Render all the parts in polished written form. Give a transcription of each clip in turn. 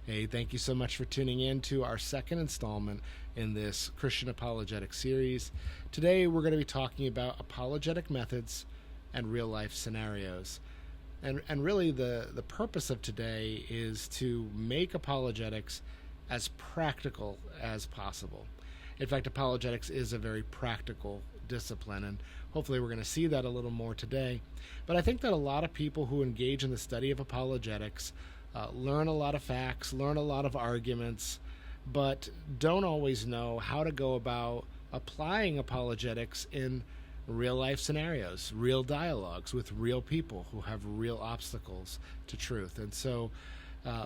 Hey, thank you so much for tuning in to our second installment in this Christian Apologetic series. Today we're going to be talking about apologetic methods and real life scenarios. And really the purpose of today is to make apologetics as practical as possible. In fact, apologetics is a very practical discipline, and hopefully we're going to see that a little more today. But I think that a lot of people who engage in the study of apologetics learn a lot of facts, learn a lot of arguments, but don't always know how to go about applying apologetics in real life scenarios, real dialogues with real people who have real obstacles to truth. And so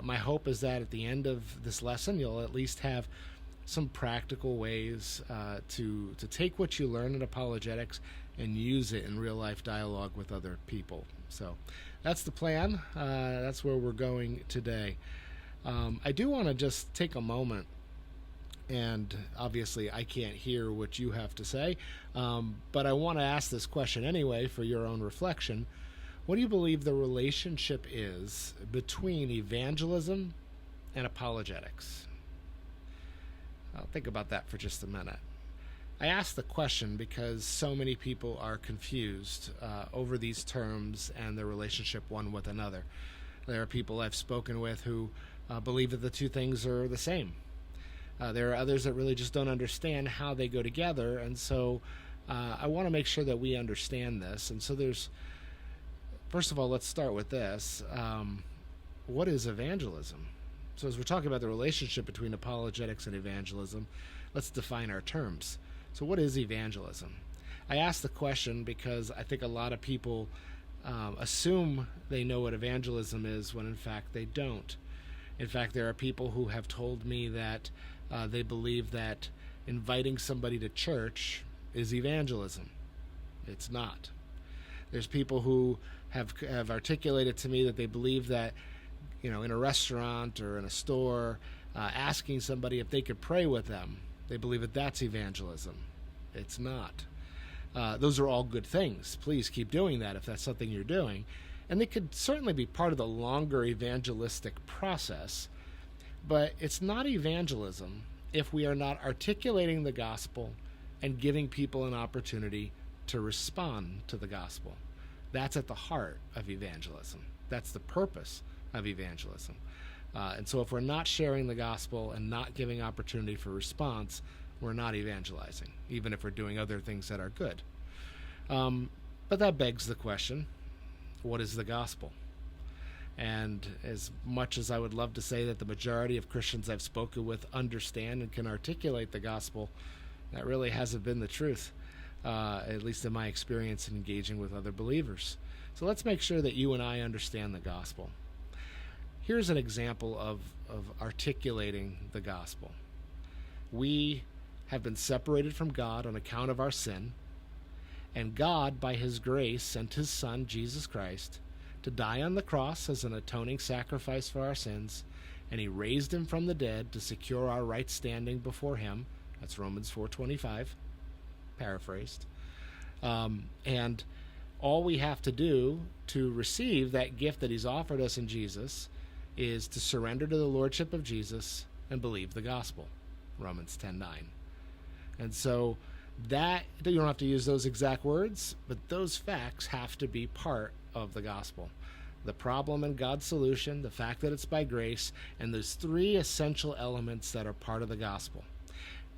my hope is that at the end of this lesson, you'll at least have some practical ways to take what you learn in apologetics and use it in real life dialogue with other people. So that's the plan. That's where we're going today. I do want to just take a moment, and obviously I can't hear what you have to say, but I want to ask this question anyway for your own reflection. What do you believe the relationship is between evangelism and apologetics? I'll think about that for just a minute. I ask the question because so many people are confused over these terms and their relationship one with another. There are people I've spoken with who believe that the two things are the same. There are others that really just don't understand how they go together, and so I want to make sure that we understand this. And so first of all, let's start with this. What is evangelism? So as we're talking about the relationship between apologetics and evangelism, let's define our terms. So what is evangelism? I ask the question because I think a lot of people assume they know what evangelism is when in fact they don't. In fact, there are people who have told me that they believe that inviting somebody to church is evangelism. It's not. There's people who have articulated to me that they believe that, in a restaurant or in a store, asking somebody if they could pray with them, they believe that that's evangelism. It's not. Those are all good things. Please keep doing that if that's something you're doing. And they could certainly be part of the longer evangelistic process, but it's not evangelism if we are not articulating the gospel and giving people an opportunity to respond to the gospel. That's at the heart of evangelism. That's the purpose of evangelism. And so if we're not sharing the gospel and not giving opportunity for response, we're not evangelizing, even if we're doing other things that are good. But that begs the question, what is the gospel? And as much as I would love to say that the majority of Christians I've spoken with understand and can articulate the gospel, that really hasn't been the truth, at least in my experience in engaging with other believers. So let's make sure that you and I understand the gospel. Here's an example of articulating the gospel. We have been separated from God on account of our sin, and God, by his grace, sent his Son, Jesus Christ, to die on the cross as an atoning sacrifice for our sins, and he raised him from the dead to secure our right standing before him. That's Romans 4:25, paraphrased. And all we have to do to receive that gift that he's offered us in Jesus is to surrender to the lordship of Jesus and believe the gospel, Romans 10:9. And so that, you don't have to use those exact words, but those facts have to be part of the gospel. The problem and God's solution, the fact that it's by grace, and those three essential elements that are part of the gospel.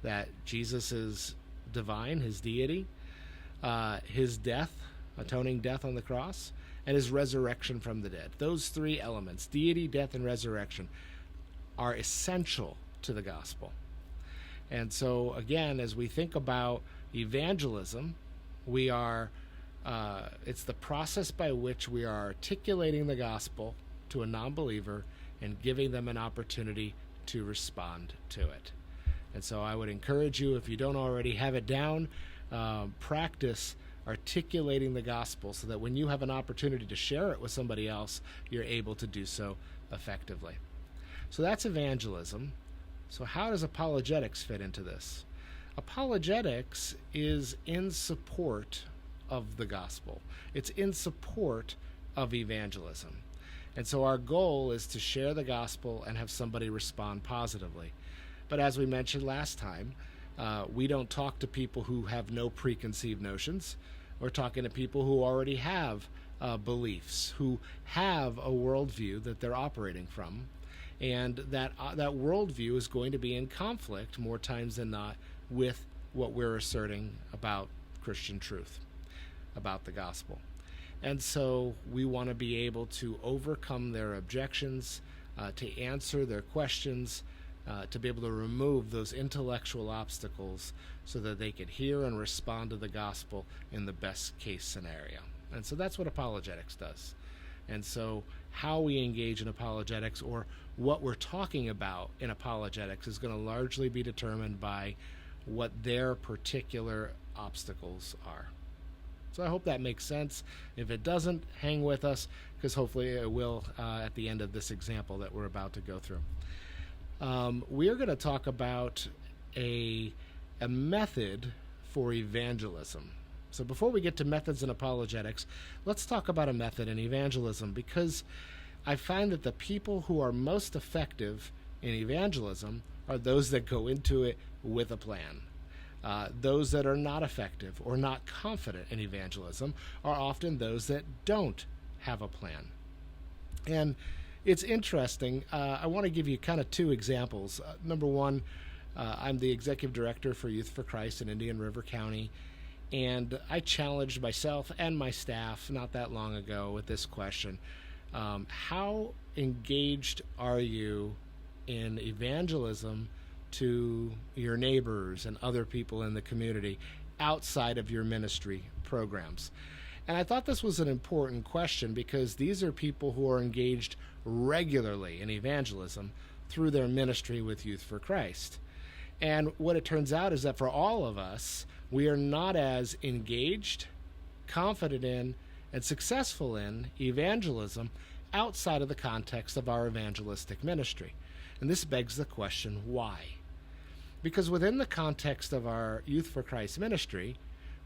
That Jesus is divine, his deity, his death, atoning death on the cross, and his resurrection from the dead. Those three elements, deity, death, and resurrection, are essential to the gospel. And so, again, as we think about evangelism, it's the process by which we are articulating the gospel to a non-believer and giving them an opportunity to respond to it. And so I would encourage you, if you don't already have it down, practice articulating the gospel so that when you have an opportunity to share it with somebody else, you're able to do so effectively. So that's evangelism. So how does apologetics fit into this? Apologetics is in support of the gospel. It's in support of evangelism. And so our goal is to share the gospel and have somebody respond positively. But as we mentioned last time, we don't talk to people who have no preconceived notions. We're talking to people who already have beliefs, who have a worldview that they're operating from. And that worldview is going to be in conflict more times than not with what we're asserting about Christian truth, about the gospel. And so we want to be able to overcome their objections, to answer their questions, to be able to remove those intellectual obstacles so that they can hear and respond to the gospel in the best case scenario. And so that's what apologetics does. And so how we engage in apologetics, or what we're talking about in apologetics, is going to largely be determined by what their particular obstacles are. So I hope that makes sense. If it doesn't, hang with us, because hopefully it will at the end of this example that we're about to go through. We are going to talk about a method for evangelism. So before we get to methods in apologetics, let's talk about a method in evangelism, because I find that the people who are most effective in evangelism are those that go into it with a plan. Those that are not effective or not confident in evangelism are often those that don't have a plan. And it's interesting. I want to give you kind of two examples. Number one, I'm the executive director for Youth for Christ in Indian River County, and I challenged myself and my staff not that long ago with this question. How engaged are you in evangelism to your neighbors and other people in the community outside of your ministry programs? And I thought this was an important question, because these are people who are engaged regularly in evangelism through their ministry with Youth for Christ. And what it turns out is that for all of us, we are not as engaged, confident in, and successful in evangelism outside of the context of our evangelistic ministry. And this begs the question, why? Because within the context of our Youth for Christ ministry,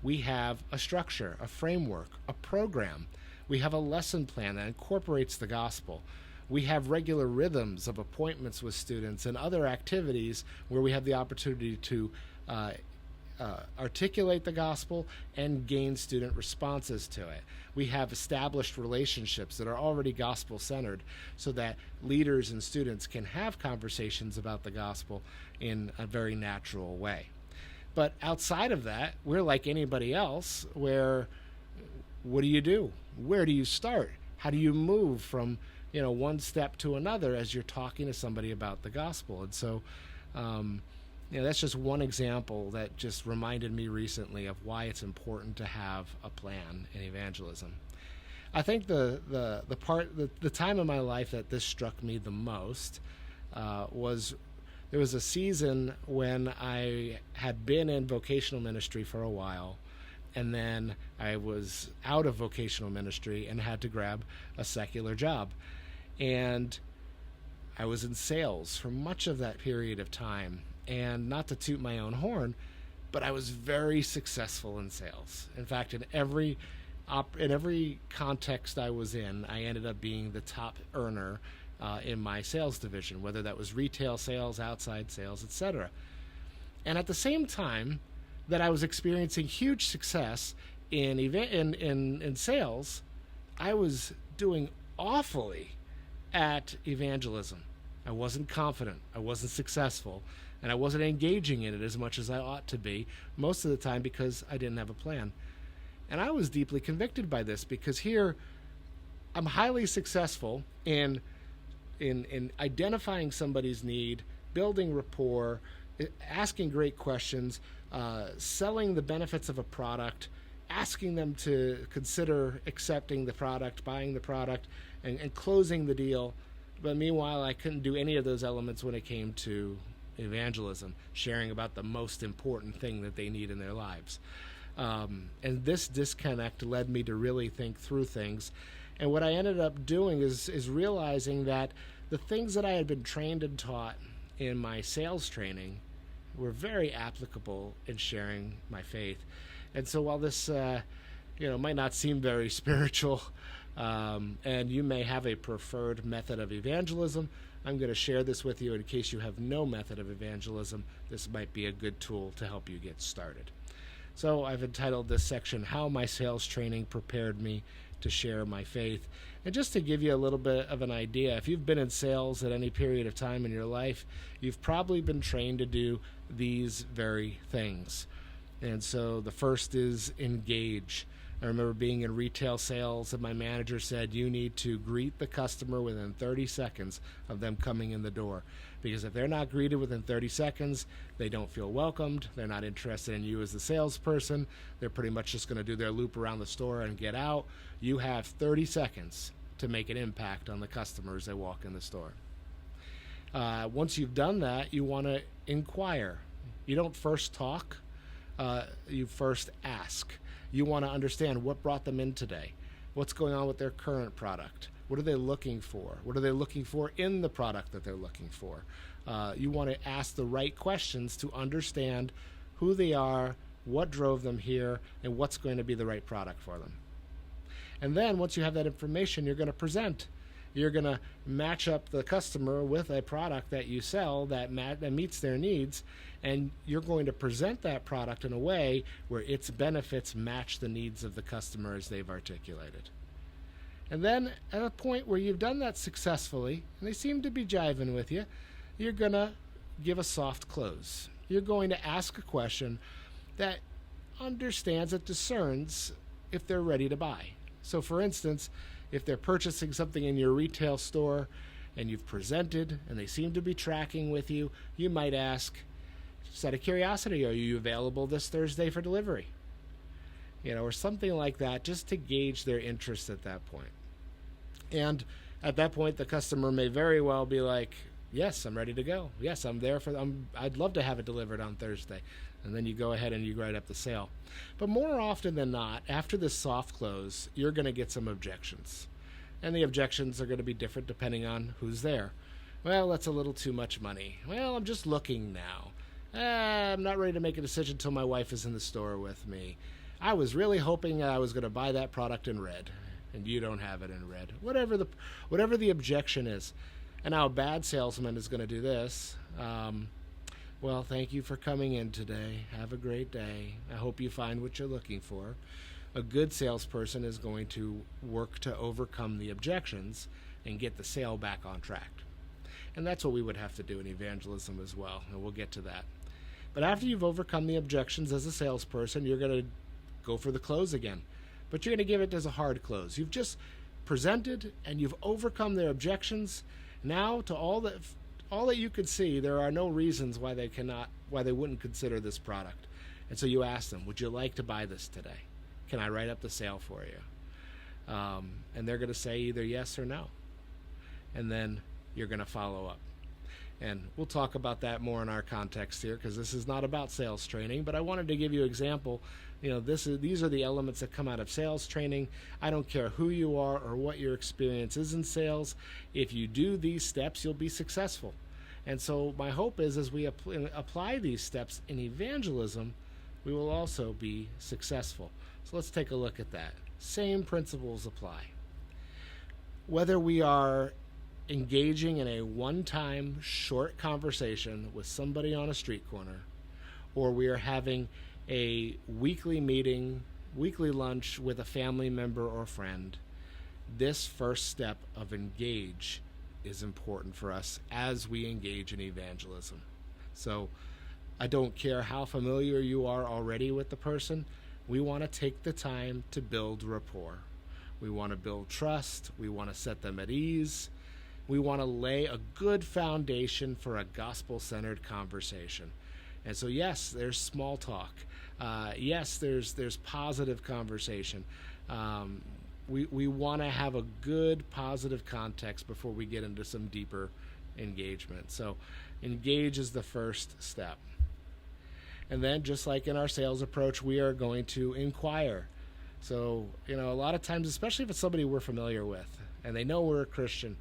we have a structure, a framework, a program. We have a lesson plan that incorporates the gospel. We have regular rhythms of appointments with students and other activities where we have the opportunity to articulate the gospel and gain student responses to it. We have established relationships that are already gospel-centered so that leaders and students can have conversations about the gospel in a very natural way. But outside of that, we're like anybody else, where what do you do? Where do you start? How do you move from one step to another as you're talking to somebody about the gospel? And so that's just one example that just reminded me recently of why it's important to have a plan in evangelism. I think the time in my life that this struck me the most was there was a season when I had been in vocational ministry for a while, and then I was out of vocational ministry and had to grab a secular job. And I was in sales for much of that period of time. And not to toot my own horn, but I was very successful in sales. In fact, in every context I was in, I ended up being the top earner in my sales division, whether that was retail sales, outside sales, etc. And at the same time that I was experiencing huge success in sales, I was doing awfully at evangelism. I wasn't confident, I wasn't successful, and I wasn't engaging in it as much as I ought to be, most of the time because I didn't have a plan. And I was deeply convicted by this, because here I'm highly successful in identifying somebody's need, building rapport, asking great questions, selling the benefits of a product, asking them to consider accepting the product, buying the product, and closing the deal. But meanwhile, I couldn't do any of those elements when it came to evangelism, sharing about the most important thing that they need in their lives. And this disconnect led me to really think through things. And what I ended up doing is realizing that the things that I had been trained and taught in my sales training were very applicable in sharing my faith. And so while this might not seem very spiritual, And you may have a preferred method of evangelism. I'm going to share this with you in case you have no method of evangelism. This might be a good tool to help you get started. So I've entitled this section, How My Sales Training Prepared Me to Share My Faith. And just to give you a little bit of an idea, if you've been in sales at any period of time in your life, you've probably been trained to do these very things. And so the first is engage. I remember being in retail sales and my manager said you need to greet the customer within 30 seconds of them coming in the door. Because if they're not greeted within 30 seconds, they don't feel welcomed. They're not interested in you as the salesperson. They're pretty much just going to do their loop around the store and get out. You have 30 seconds to make an impact on the customer as they walk in the store. Once you've done that, you want to inquire. You don't first talk. You first ask. You want to understand what brought them in today. What's going on with their current product? What are they looking for? What are they looking for in the product that they're looking for? You want to ask the right questions to understand who they are, what drove them here, and what's going to be the right product for them. And then once you have that information, you're going to present. You're going to match up the customer with a product that you sell that meets their needs, and you're going to present that product in a way where its benefits match the needs of the customer as they've articulated. And then at a point where you've done that successfully, and they seem to be jiving with you, you're going to give a soft close. You're going to ask a question that understands, that discerns if they're ready to buy. So for instance, if they're purchasing something in your retail store and you've presented and they seem to be tracking with you, you might ask, just out of curiosity, are you available this Thursday for delivery? Or something like that, just to gauge their interest at that point. And at that point, the customer may very well be like, yes, I'm ready to go. Yes, I'm there I'd love to have it delivered on Thursday. And then you go ahead and you write up the sale. But more often than not, after this soft close, you're going to get some objections. And the objections are going to be different depending on who's there. Well, that's a little too much money. Well, I'm just looking now. I'm not ready to make a decision until my wife is in the store with me. I was really hoping I was going to buy that product in red, and you don't have it in red. Whatever the objection is. And now a bad salesman is going to do this. Well, thank you for coming in today. Have a great day. I hope you find what you're looking for. A good salesperson is going to work to overcome the objections and get the sale back on track. And that's what we would have to do in evangelism as well, and we'll get to that. But after you've overcome the objections as a salesperson, you're going to go for the close again. But you're going to give it as a hard close. You've just presented and you've overcome their objections. Now, to all that you could see, there are no reasons why they wouldn't consider this product. And so you ask them, would you like to buy this today? Can I write up the sale for you? And they're going to say either yes or no. And then you're going to follow up. And we'll talk about that more in our context here, because this is not about sales training, but I wanted to give you an example. These are the elements that come out of sales training. I don't care who you are or what your experience is in sales. If you do these steps, you'll be successful. And so my hope is, as we apply these steps in evangelism, we will also be successful. So let's take a look at that. Same principles apply. Whether we are engaging in a one-time short conversation with somebody on a street corner, or we are having a weekly meeting, weekly lunch with a family member or friend, this first step of engage is important for us as we engage in evangelism. So I don't care how familiar you are already with the person, we want to take the time to build rapport. We want to build trust. We want to set them at ease. We want to lay a good foundation for a gospel-centered conversation. And so, yes, there's small talk. Yes, there's positive conversation. We want to have a good, positive context before we get into some deeper engagement. So engage is the first step. And then, just like in our sales approach, we are going to inquire. So, a lot of times, especially if it's somebody we're familiar with and they know we're a Christian,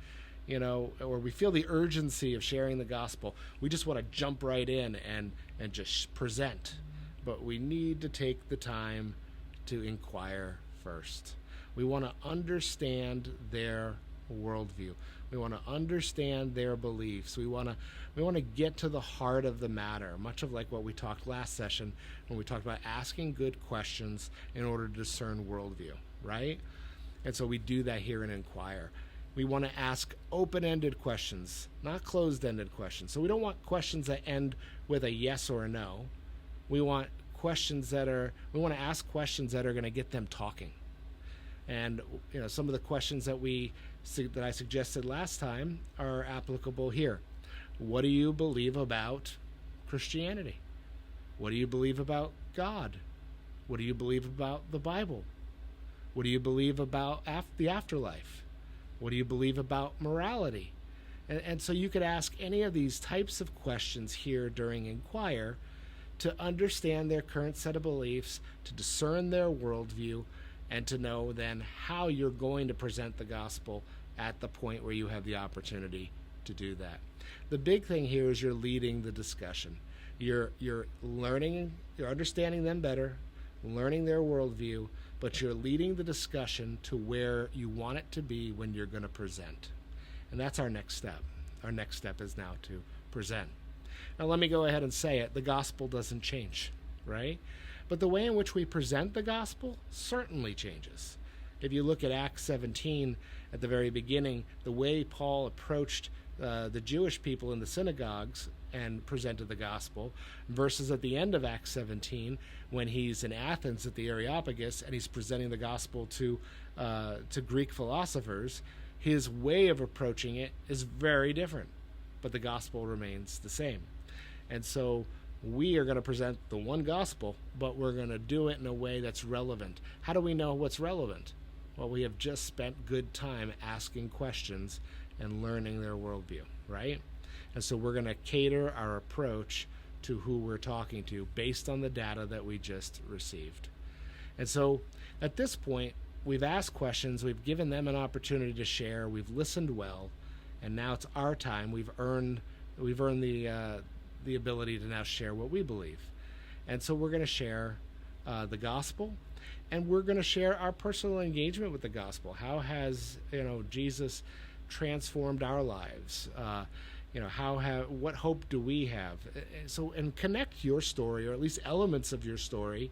or we feel the urgency of sharing the gospel, we just want to jump right in and just present. But we need to take the time to inquire first. We want to understand their worldview. We want to understand their beliefs. We want to get to the heart of the matter, much of like what we talked last session when we talked about asking good questions in order to discern worldview, right? And so we do that here in Inquire. We want to ask open-ended questions, not closed-ended questions. So we don't want questions that end with a yes or a no. We want we want to ask questions that are going to get them talking. And some of the questions that I suggested last time are applicable here. What do you believe about Christianity? What do you believe about God? What do you believe about the Bible? What do you believe about the afterlife? What do you believe about morality? And so you could ask any of these types of questions here during Inquire to understand their current set of beliefs, to discern their worldview, and to know then how you're going to present the gospel at the point where you have the opportunity to do that. The big thing here is you're leading the discussion. You're learning, you're understanding them better, learning their worldview, but you're leading the discussion to where you want it to be when you're going to present. And that's our next step. Our next step is now to present. Now let me go ahead and say it. The gospel doesn't change, right? But the way in which we present the gospel certainly changes. If you look at Acts 17 at the very beginning, the way Paul approached the Jewish people in the synagogues and presented the gospel, versus at the end of Acts 17 when he's in Athens at the Areopagus and he's presenting the gospel to Greek philosophers, his way of approaching it is very different, but the gospel remains the same. And so we are going to present the one gospel, but we're going to do it in a way that's relevant. How do we know what's relevant? Well, we have just spent good time asking questions and learning their worldview, right? And so we're going to cater our approach to who we're talking to based on the data that we just received. And so at this point, we've asked questions, we've given them an opportunity to share, we've listened well, and now it's our time. We've earned the ability to now share what we believe. And so we're going to share the gospel, and we're going to share our personal engagement with the gospel. How has Jesus transformed our lives? What hope do we have? And connect your story, or at least elements of your story,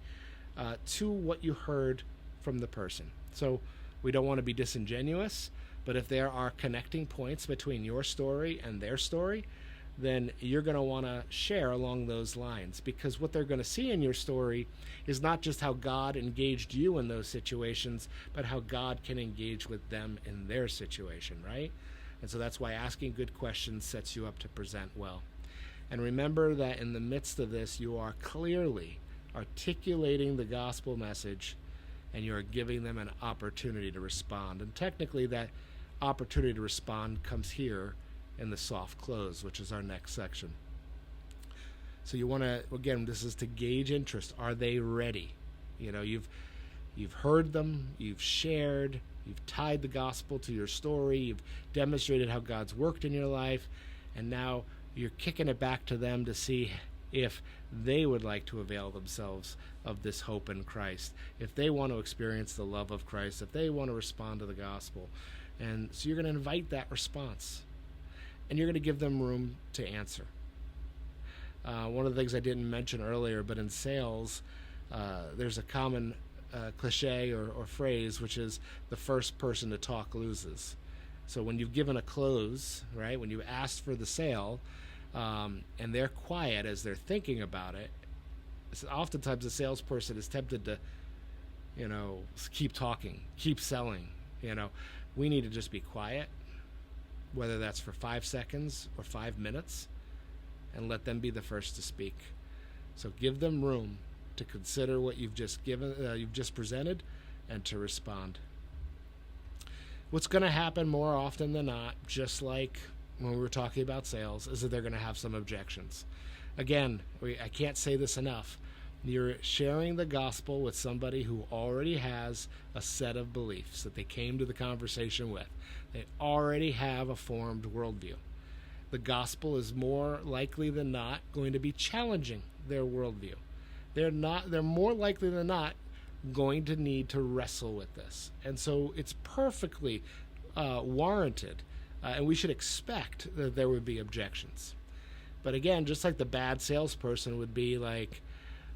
to what you heard from the person. So we don't want to be disingenuous, but if there are connecting points between your story and their story, then you're going to want to share along those lines, because what they're going to see in your story is not just how God engaged you in those situations, but how God can engage with them in their situation, right? And so that's why asking good questions sets you up to present well. And remember that in the midst of this, you are clearly articulating the gospel message, and you are giving them an opportunity to respond. And technically that opportunity to respond comes here in the soft close, which is our next section. So you want to, again, this is to gauge interest. Are they ready? You've heard them, you've shared, you've tied the gospel to your story, you've demonstrated how God's worked in your life, and now you're kicking it back to them to see if they would like to avail themselves of this hope in Christ, if they want to experience the love of Christ, if they want to respond to the gospel. And so you're going to invite that response, and you're going to give them room to answer. One of the things I didn't mention earlier, but in sales, there's a common cliche or phrase, which is the first person to talk loses. So when you've given a close, right, when you asked for the sale, and they're quiet as they're thinking about it, oftentimes the salesperson is tempted to, keep talking, keep selling. We need to just be quiet, whether that's for 5 seconds or 5 minutes, and let them be the first to speak. So give them room to consider what you've just presented, and to respond. What's going to happen more often than not, just like when we were talking about sales, is that they're going to have some objections. Again, I can't say this enough. You're sharing the gospel with somebody who already has a set of beliefs that they came to the conversation with. They already have a formed worldview. The gospel is more likely than not going to be challenging their worldview. They're more likely than not going to need to wrestle with this. And so it's perfectly warranted, and we should expect that there would be objections. But again, just like the bad salesperson would be like,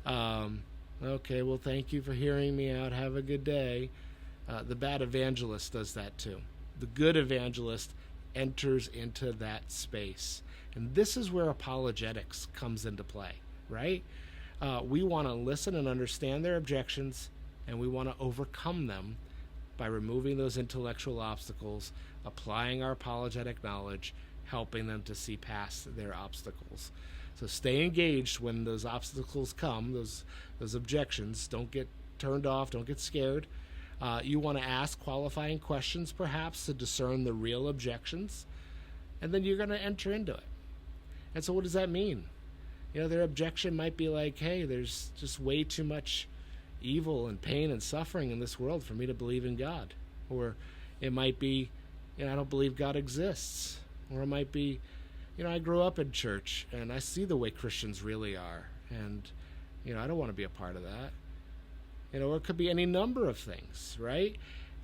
okay, well, thank you for hearing me out. Have a good day. The bad evangelist does that too. The good evangelist enters into that space. And this is where apologetics comes into play, right? We want to listen and understand their objections, and we want to overcome them by removing those intellectual obstacles, applying our apologetic knowledge, helping them to see past their obstacles. So stay engaged when those obstacles come, those objections. Don't get turned off. Don't get scared. You want to ask qualifying questions, perhaps, to discern the real objections, and then you're going to enter into it. And so what does that mean? Their objection might be like, hey, there's just way too much evil and pain and suffering in this world for me to believe in God. Or it might be, I don't believe God exists. Or it might be, I grew up in church and I see the way Christians really are. And, I don't want to be a part of that. Or it could be any number of things, right?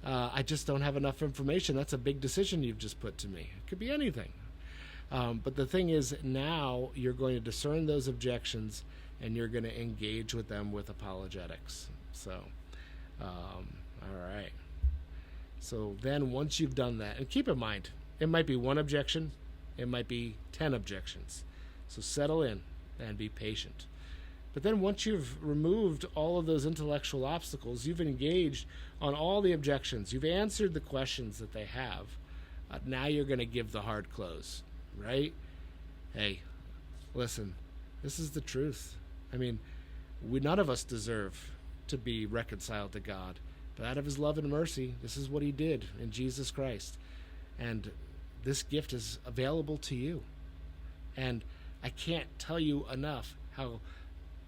I just don't have enough information. That's a big decision you've just put to me. It could be anything. But the thing is, now you're going to discern those objections and you're going to engage with them with apologetics. So, all right. So then once you've done that, and keep in mind, it might be one objection, it might be 10 objections. So settle in and be patient. But then once you've removed all of those intellectual obstacles, you've engaged on all the objections, you've answered the questions that they have, now you're going to give the hard close, right? Hey, listen, this is the truth. I mean, none of us deserve to be reconciled to God, but out of his love and mercy, this is what he did in Jesus Christ. And this gift is available to you. And I can't tell you enough how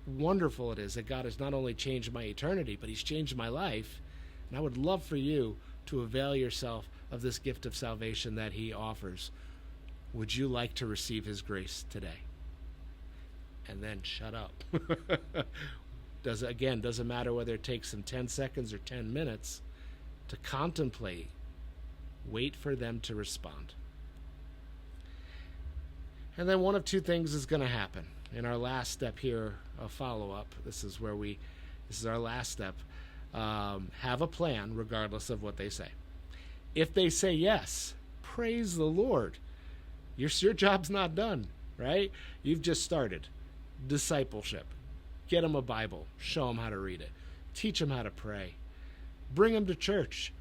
wonderful it is that God has not only changed my eternity, but he's changed my life. And I would love for you to avail yourself of this gift of salvation that he offers. Would you like to receive his grace today? And then shut up. Doesn't matter whether it takes them 10 seconds or 10 minutes to contemplate. Wait for them to respond. And then one of two things is going to happen. In our last step here, a follow-up, this is our last step. Have a plan regardless of what they say. If they say yes, praise the Lord. Your job's not done, right? You've just started. Discipleship. Get them a Bible. Show them how to read it. Teach them how to pray. Bring them to church.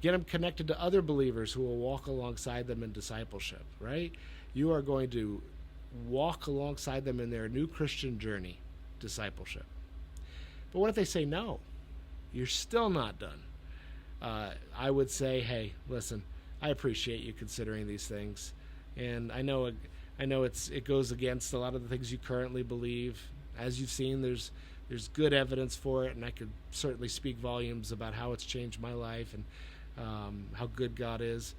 Get them connected to other believers who will walk alongside them in discipleship, right? You are going to walk alongside them in their new Christian journey, discipleship. But what if they say no? You're still not done. I would say, hey, listen, I appreciate you considering these things. And I know it goes against a lot of the things you currently believe. As you've seen, there's good evidence for it, and I could certainly speak volumes about how it's changed my life and how good God is.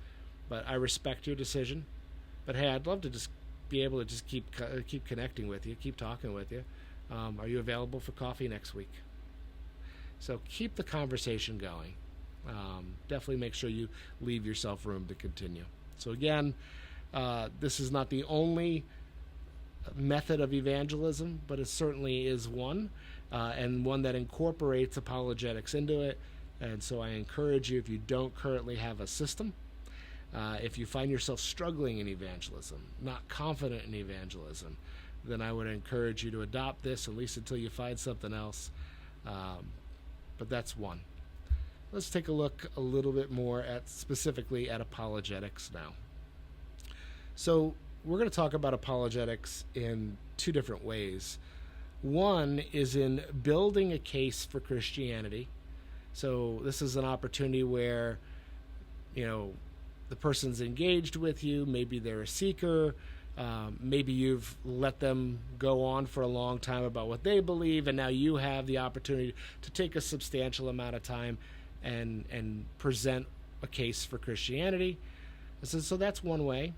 But I respect your decision. But hey, I'd love to just be able to just keep connecting with you, keep talking with you. Are you available for coffee next week? So keep the conversation going. Definitely make sure you leave yourself room to continue. So again, this is not the only method of evangelism, but it certainly is one, and one that incorporates apologetics into it. And so I encourage you, if you don't currently have a system, if you find yourself struggling in evangelism, not confident in evangelism, then I would encourage you to adopt this, at least until you find something else. But that's one. Let's take a look a little bit more specifically at apologetics now. So we're going to talk about apologetics in two different ways. One is in building a case for Christianity. So this is an opportunity where, the person's engaged with you. Maybe they're a seeker. Maybe you've let them go on for a long time about what they believe, and now you have the opportunity to take a substantial amount of time and present a case for Christianity. So that's one way.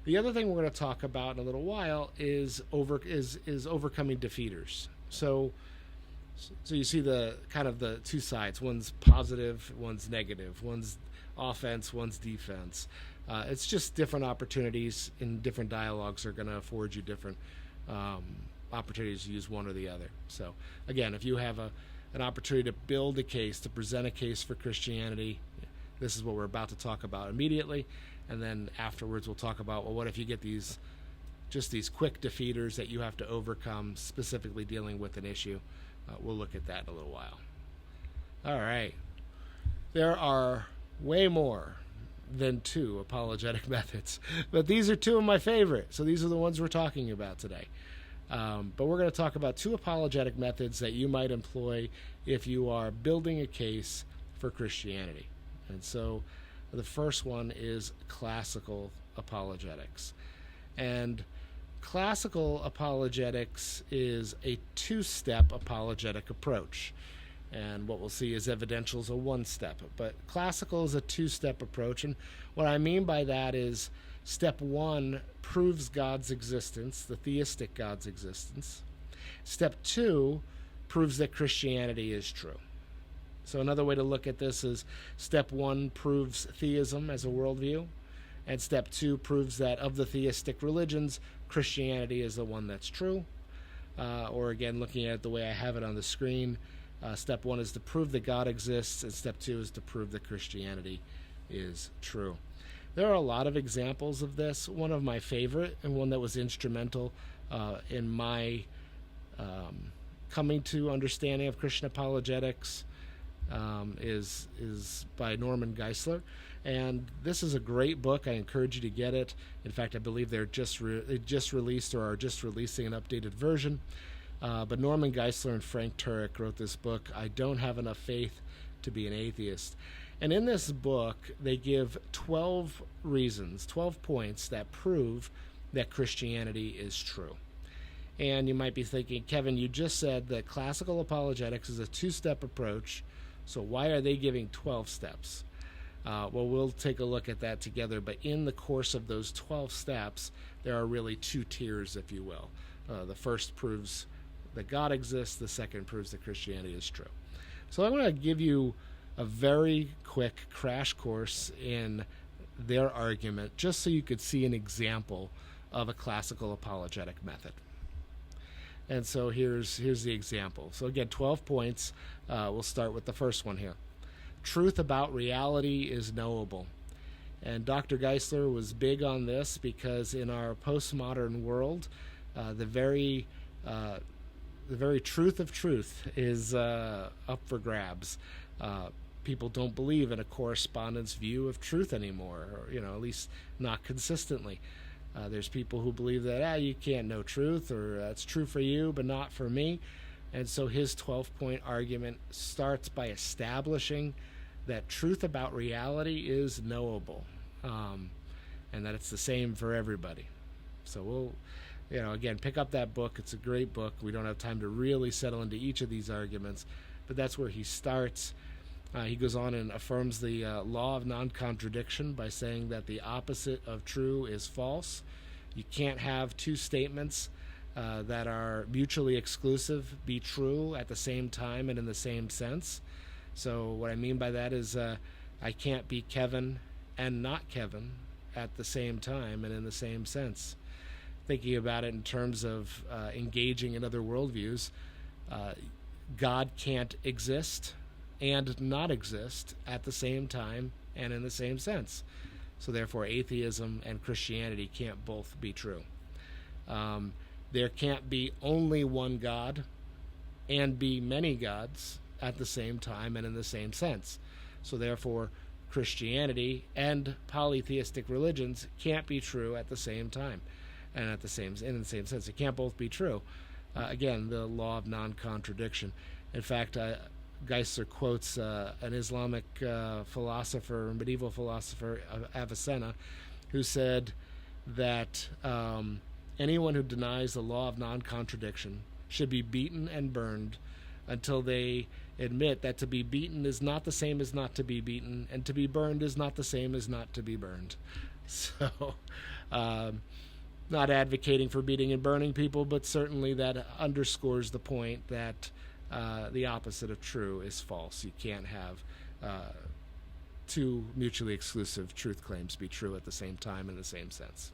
The other thing we're going to talk about in a little while is overcoming defeaters. So So you see the kind of the two sides. One's positive, one's negative. One's offense, one's defense. It's just different opportunities in different dialogues are going to afford you different opportunities to use one or the other. So again, if you have an opportunity to build a case, to present a case for Christianity, this is what we're about to talk about immediately. And then afterwards we'll talk about, well, what if you get these quick defeaters that you have to overcome, specifically dealing with an issue. We'll look at that in a little while. All right. There are way more than 2 apologetic methods, but these are 2 of my favorite. So these are the ones we're talking about today. But we're going to talk about 2 apologetic methods that you might employ if you are building a case for Christianity. And so the first one is classical apologetics. And classical apologetics is a 2-step apologetic approach. And what we'll see is evidential is a 1-step. But classical is a 2-step approach. And what I mean by that is step 1 proves God's existence, the theistic God's existence. Step 2 proves that Christianity is true. So another way to look at this is step 1 proves theism as a worldview. And step 2 proves that of the theistic religions, Christianity is the one that's true. Or again, looking at it the way I have it on the screen, step 1 is to prove that God exists, and step 2 is to prove that Christianity is true. There are a lot of examples of this. One of my favorite, and one that was instrumental in my coming to understanding of Christian apologetics, is by Norman Geisler. And this is a great book. I encourage you to get it. In fact, I believe they just released or are just releasing an updated version. But Norman Geisler and Frank Turek wrote this book, I Don't Have Enough Faith to Be an Atheist. And in this book, they give 12 reasons, 12 points that prove that Christianity is true. And you might be thinking, Kevin, you just said that classical apologetics is a 2-step approach, so why are they giving 12 steps? Well, we'll take a look at that together, but in the course of those 12 steps, there are really 2 tiers, if you will. The first proves that God exists, the second proves that Christianity is true. So I'm going to give you a very quick crash course in their argument, just so you could see an example of a classical apologetic method. And so here's the example. So again, 12 points. We'll start with the first one here. Truth about reality is knowable. And Dr. Geisler was big on this because in our postmodern world, the very truth of truth is up for grabs. People don't believe in a correspondence view of truth anymore, or at least not consistently. There's people who believe that you can't know truth, or that's true for you but not for me. And so his 12-point argument starts by establishing that truth about reality is knowable, and that it's the same for everybody. So we'll, again, pick up that book. It's a great book. We don't have time to really settle into each of these arguments, but that's where he starts. He goes on and affirms the law of non-contradiction by saying that the opposite of true is false. You can't have 2 statements that are mutually exclusive be true at the same time and in the same sense. So what I mean by that is I can't be Kevin and not Kevin at the same time and in the same sense. Thinking about it in terms of engaging in other worldviews, God can't exist and not exist at the same time and in the same sense. So therefore, atheism and Christianity can't both be true. There can't be only one God and be many gods at the same time and in the same sense. So therefore, Christianity and polytheistic religions can't be true at the same time and in the same sense. It can't both be true. Again, the law of non-contradiction. In fact, Geisler quotes an Islamic philosopher, medieval philosopher, Avicenna, who said that anyone who denies the law of non-contradiction should be beaten and burned until they admit that to be beaten is not the same as not to be beaten, and to be burned is not the same as not to be burned. So, not advocating for beating and burning people, but certainly that underscores the point that the opposite of true is false. You can't have two mutually exclusive truth claims be true at the same time in the same sense.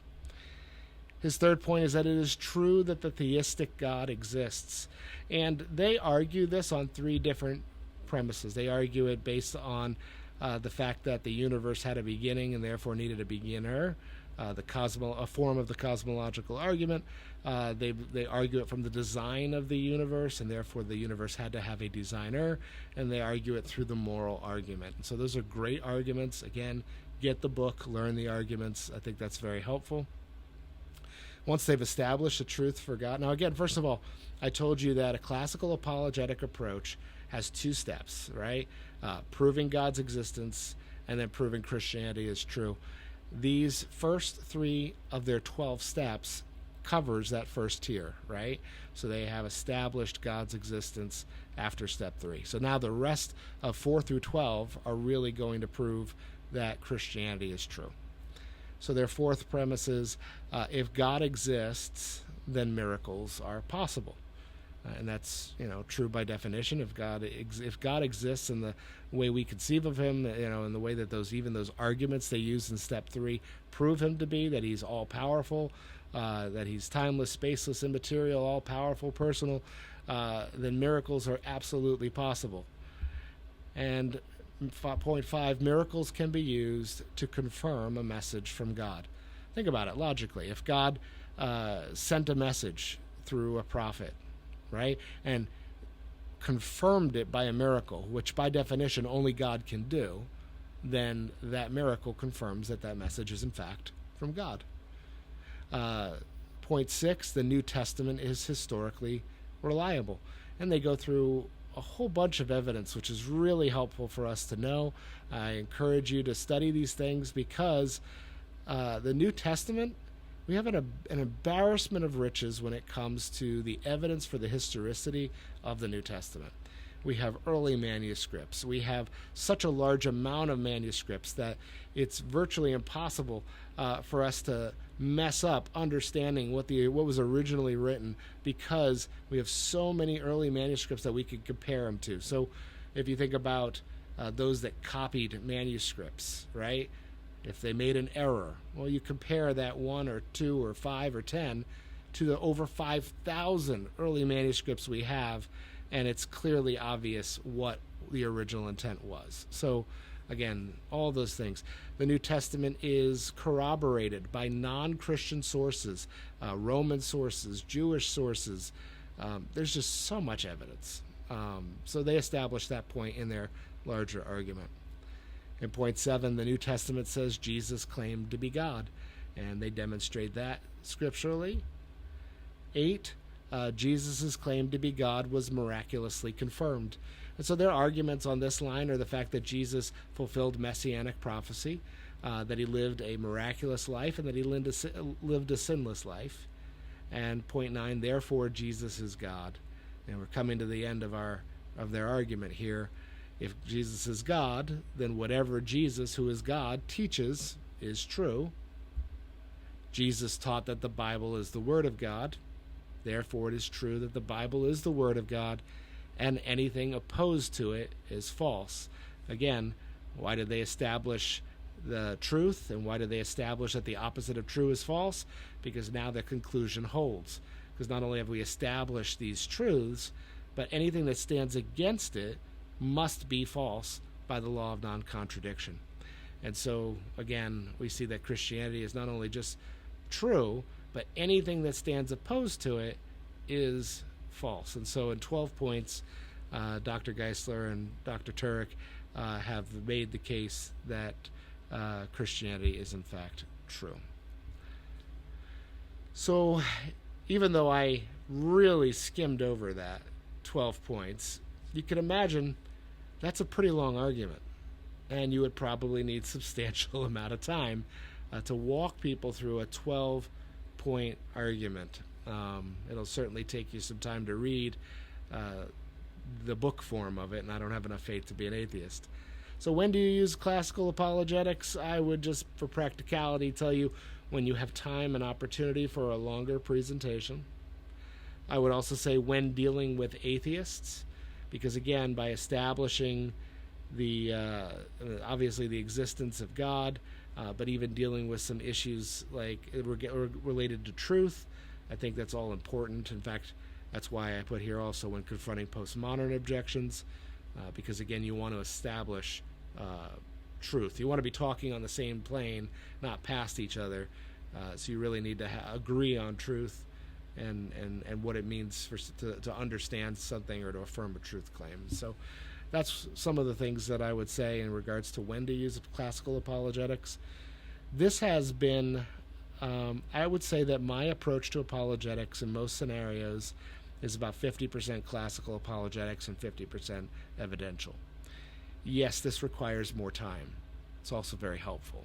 His third point is that it is true that the theistic God exists. And they argue this on three different premises. They argue it based on the fact that the universe had a beginning and therefore needed a beginner, a form of the cosmological argument. They argue it from the design of the universe, and therefore the universe had to have a designer, and they argue it through the moral argument. And so those are great arguments. Again, get the book, learn the arguments. I think that's very helpful. Once they've established the truth for God. Now, again, first of all, I told you that a classical apologetic approach has two steps, right? Proving God's existence and then proving Christianity is true. These first three of their 12 steps covers that first tier, right? So they have established God's existence after step 3. So now the rest of 4 through 12 are really going to prove that Christianity is true. So their fourth premise is if God exists, then miracles are possible. And that's, true by definition. If God exists in the way we conceive of him, in the way that those arguments they use in step 3 prove him to be, that he's all powerful, that he's timeless, spaceless, immaterial, all powerful, personal, then miracles are absolutely possible. And point 5, miracles can be used to confirm a message from God. Think about it logically. If God sent a message through a prophet, right, and confirmed it by a miracle, which by definition only God can do, then that miracle confirms that that message is in fact from God. Point 6, the New Testament is historically reliable. And they go through a whole bunch of evidence, which is really helpful for us to know. I encourage you to study these things because the New Testament, we have an embarrassment of riches when it comes to the evidence for the historicity of the New Testament. We have early manuscripts. We have such a large amount of manuscripts that it's virtually impossible for us to mess up understanding what was originally written, because we have so many early manuscripts that we could compare them to. So if you think about those that copied manuscripts, right? If they made an error, well, you compare that 1 or 2 or 5 or 10 to the over 5,000 early manuscripts we have, and it's clearly obvious what the original intent was. So again, all those things. The New Testament is corroborated by non-Christian sources, Roman sources, Jewish sources. There's just so much evidence. So they establish that point in their larger argument. In point 7, the New Testament says Jesus claimed to be God, and they demonstrate that scripturally. 8, Jesus' claim to be God was miraculously confirmed. And so their arguments on this line are the fact that Jesus fulfilled messianic prophecy, that he lived a miraculous life, and that he lived a sinless life. And point 9, therefore Jesus is God. And we're coming to the end of their argument here. If Jesus is God, then whatever Jesus, who is God, teaches is true. Jesus taught that the Bible is the Word of God. Therefore, it is true that the Bible is the Word of God, and anything opposed to it is false. Again, why did they establish the truth, and why did they establish that the opposite of true is false? Because now the conclusion holds. Because not only have we established these truths, but anything that stands against it must be false by the law of non-contradiction. And so, again, we see that Christianity is not only just true, but anything that stands opposed to it is false. And so in 12 points, Dr. Geisler and Dr. Turek have made the case that Christianity is in fact true. So even though I really skimmed over that 12 points, you can imagine that's a pretty long argument, and you would probably need substantial amount of time to walk people through a 12-point argument. It'll certainly take you some time to read the book form of it, and I don't have enough faith to be an atheist. So when do you use classical apologetics? I would just, for practicality, tell you when you have time and opportunity for a longer presentation. I would also say when dealing with atheists, because again, by establishing the obviously the existence of God, but even dealing with some issues like related to truth, I think that's all important. In fact, that's why I put here also when confronting postmodern objections, because again, you want to establish truth. You want to be talking on the same plane, not past each other. So you really need to agree on truth and what it means to understand something or to affirm a truth claim. So that's some of the things that I would say in regards to when to use classical apologetics. This has been, I would say that my approach to apologetics in most scenarios is about 50% classical apologetics and 50% evidential. Yes, this requires more time. It's also very helpful.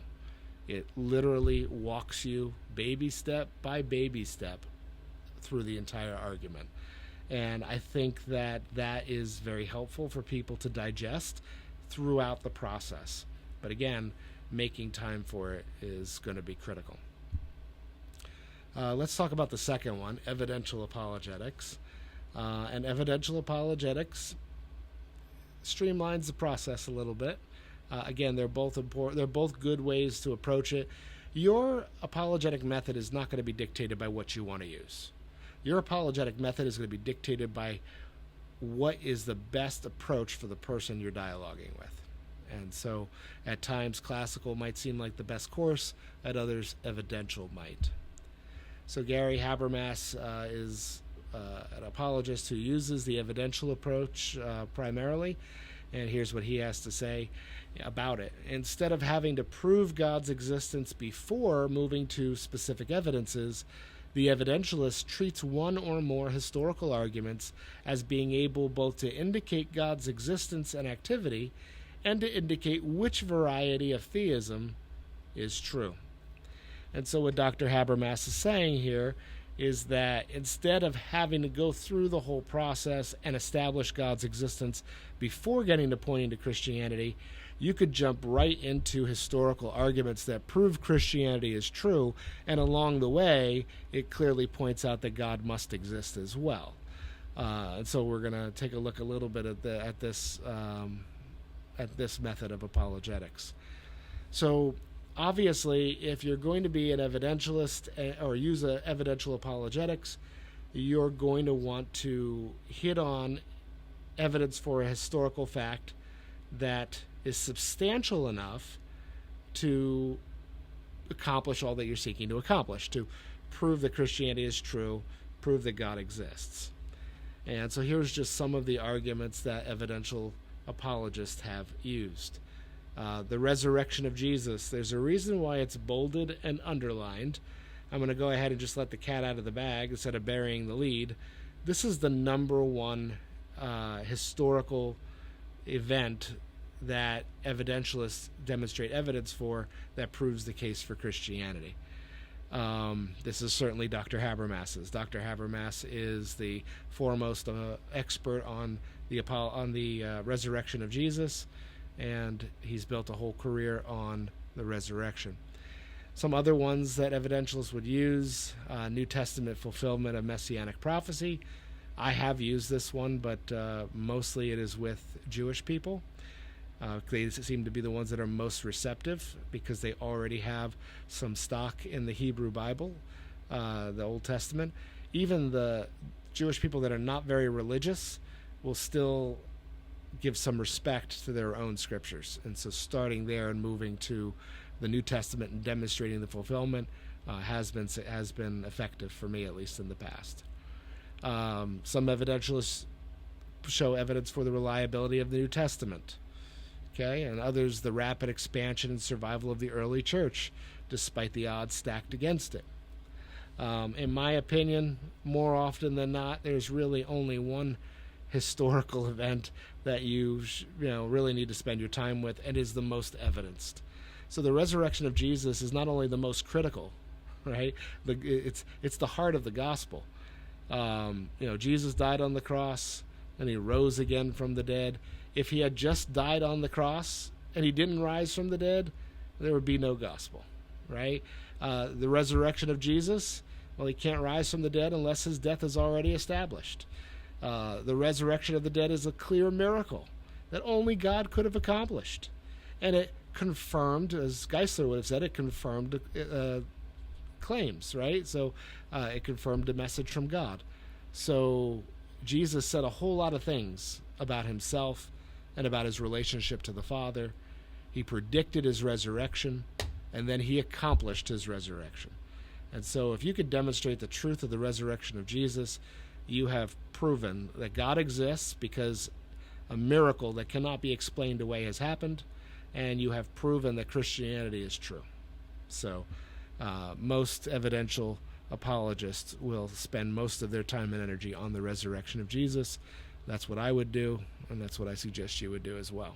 It literally walks you baby step by baby step through the entire argument. And I think that that is very helpful for people to digest throughout the process. But again, making time for it is going to be critical. Let's talk about the second one, evidential apologetics. And evidential apologetics streamlines the process a little bit. Again, they're both important. They're both good ways to approach it. Your apologetic method is not going to be dictated by what you want to use. Your apologetic method is going to be dictated by what is the best approach for the person you're dialoguing with. And so at times classical might seem like the best course, at others evidential might. So Gary Habermas is an apologist who uses the evidential approach primarily, and here's what he has to say about it. Instead of having to prove God's existence before moving to specific evidences, the evidentialist treats one or more historical arguments as being able both to indicate God's existence and activity and to indicate which variety of theism is true. And so what Dr. Habermas is saying here is that instead of having to go through the whole process and establish God's existence before getting to pointing to Christianity, you could jump right into historical arguments that prove Christianity is true, and along the way, it clearly points out that God must exist as well. And so we're going to take a look a little bit at this method of apologetics. So obviously, if you're going to be an evidentialist or use evidential apologetics, you're going to want to hit on evidence for a historical fact that is substantial enough to accomplish all that you're seeking to accomplish, to prove that Christianity is true, prove that God exists. And so here's just some of the arguments that evidential apologists have used. The resurrection of Jesus. There's a reason why it's bolded and underlined. I'm going to go ahead and just let the cat out of the bag instead of burying the lead. This is the number one historical event that evidentialists demonstrate evidence for that proves the case for Christianity. This is certainly Dr. Habermas's. Dr. Habermas is the foremost expert on the resurrection of Jesus, and he's built a whole career on the resurrection. Some other ones that evidentialists would use, New Testament fulfillment of messianic prophecy. I have used this one, but mostly it is with Jewish people. They seem to be the ones that are most receptive because they already have some stock in the Hebrew Bible, the Old Testament. Even the Jewish people that are not very religious will still give some respect to their own scriptures. And so starting there and moving to the New Testament and demonstrating the fulfillment has been effective for me, at least in the past. Some evidentialists show evidence for the reliability of the New Testament. Okay, and others the rapid expansion and survival of the early church, despite the odds stacked against it. In my opinion, more often than not, there's really only one historical event that you really need to spend your time with, and is the most evidenced. So the resurrection of Jesus is not only the most critical, right? It's the heart of the gospel. Jesus died on the cross, and he rose again from the dead. If he had just died on the cross and he didn't rise from the dead, there would be no gospel, right? The resurrection of Jesus, well, he can't rise from the dead unless his death is already established. The resurrection of the dead is a clear miracle that only God could have accomplished. And it confirmed, as Geisler would have said, it confirmed claims, right? So it confirmed a message from God. So Jesus said a whole lot of things about himself and about his relationship to the Father. He predicted his resurrection, and then he accomplished his resurrection. And so if you could demonstrate the truth of the resurrection of Jesus, you have proven that God exists because a miracle that cannot be explained away has happened, and you have proven that Christianity is true. So most evidential apologists will spend most of their time and energy on the resurrection of Jesus. That's what I would do, and that's what I suggest you would do as well.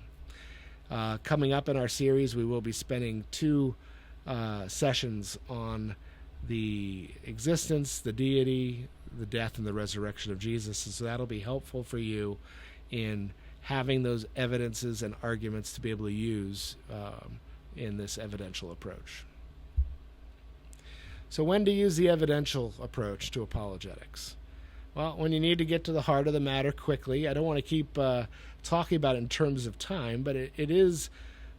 Coming up in our series, we will be spending 2 sessions on the existence, the deity, the death, and the resurrection of Jesus. And so that'll be helpful for you in having those evidences and arguments to be able to use in this evidential approach. So when to use the evidential approach to apologetics? Well, when you need to get to the heart of the matter quickly. I don't want to keep talking about it in terms of time, but it is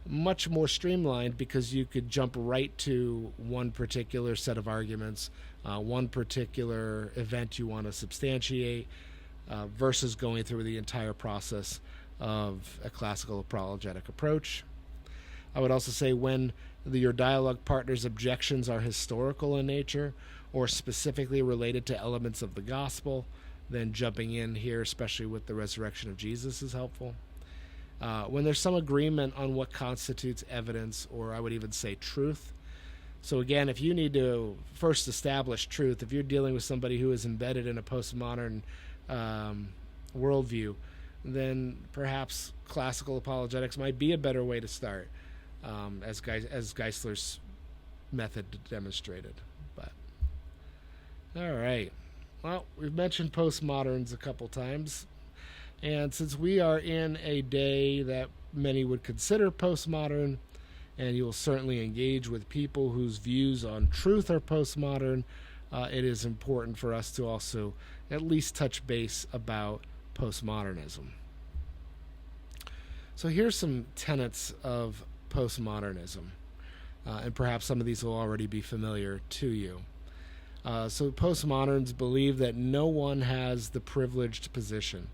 much more streamlined because you could jump right to one particular set of arguments, one particular event you want to substantiate, versus going through the entire process of a classical apologetic approach. I would also say when your dialogue partner's objections are historical in nature or specifically related to elements of the gospel, then jumping in here, especially with the resurrection of Jesus, is helpful. When there's some agreement on what constitutes evidence, or I would even say truth. So again, if you need to first establish truth, if you're dealing with somebody who is embedded in a postmodern worldview, then perhaps classical apologetics might be a better way to start, as Geisler's method demonstrated. But all right, well, we've mentioned postmoderns a couple times. And since we are in a day that many would consider postmodern, and you will certainly engage with people whose views on truth are postmodern, it is important for us to also at least touch base about postmodernism. So here's some tenets of postmodernism, and perhaps some of these will already be familiar to you. So postmoderns believe that no one has the privileged position,